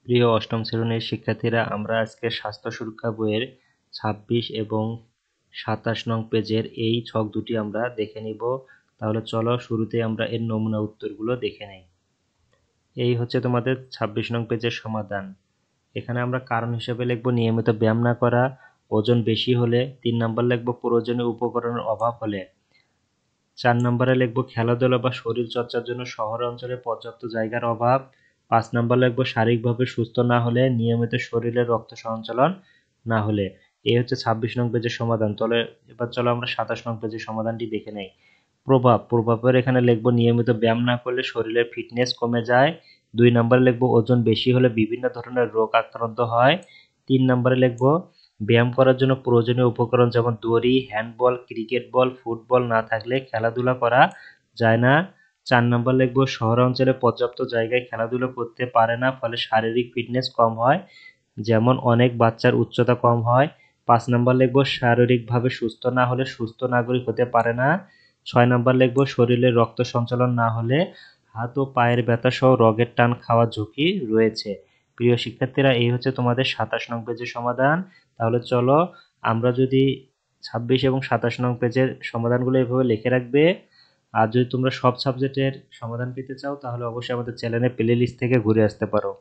প্রিয় অষ্টম শ্রেণীর শিক্ষার্থীরা, আমরা আজকে স্বাস্থ্য সুরক্ষা বইয়ের ২৬ এবং ২৭ নং পেজের এই ছক দুটি আমরা দেখে নিব। তাহলে চলো শুরুতে আমরা এর নমুনা উত্তরগুলো দেখে নেই। এই হচ্ছে তোমাদের ২৬ নং পেজের সমাধান। এখানে আমরা কারণ হিসেবে লিখব নিয়মিত ব্যায়াম না করা, ওজন বেশি হলে। ৩ নম্বর লিখব প্রয়োজনীয় উপকরণের অভাব হলে। ৪ নম্বরে লিখব খেলাধুলা বা শরীর চর্চার জন্য শহর অঞ্চলে পর্যাপ্ত জায়গার অভাব। ৫ নম্বর লিখব শারীরিকভাবে সুস্থ না হলে, নিয়মিত শরীরে রক্ত সঞ্চালন না হলে। এই হচ্ছে ২৬ নং পেজের সমাধান। তাহলে এবার চলো আমরা ২৭ নং পেজের সমাধানটি দেখে নেই। প্রভাবের এখানে লিখব নিয়মিত ব্যায়াম না করলে শরীরের ফিটনেস কমে যায়। ২ নম্বরে লিখব ওজন বেশি হলে বিভিন্ন ধরনের রোগ আক্রান্ত হয়। ৩ নম্বরে লিখব ব্যায়াম করার জন্য প্রয়োজনীয় উপকরণ যেমন দড়ি, হ্যান্ডবল, ক্রিকেট বল, ফুটবল না থাকলে খেলাধুলা করা যায় না। ৪ নম্বর লিখব শহর অঞ্চলে পর্যাপ্ত জায়গায় খেলাধুলা করতে পারে না, ফলে শারীরিক ফিটনেস কম হয়, যেমন অনেক বাচ্চার উচ্চতা কম হয়। ৫ নম্বর লিখব শারীরিকভাবে সুস্থ না হলে সুস্থ নাগরিক হতে পারে না। ৬ নম্বর লিখব শরীরে রক্ত সঞ্চালন না হলে হাত ও পায়ের ব্যথা সহ রোগের টান খাওয়ার ঝুঁকি রয়েছে। প্রিয় শিক্ষার্থীরা, এই হচ্ছে তোমাদের ২৭ নং পেজের সমাধান। তাহলে চলো আমরা যদি ২৬ এবং ২৭ নং পেজের সমাধানগুলো এভাবে লিখে রাখবে। আর যদি তোমরা সব সাবজেক্টের সমাধান পেতে চাও তাহলে অবশ্যই আমাদের চ্যানেলের প্লে লিস্ট থেকে ঘুরে আসতে পারো।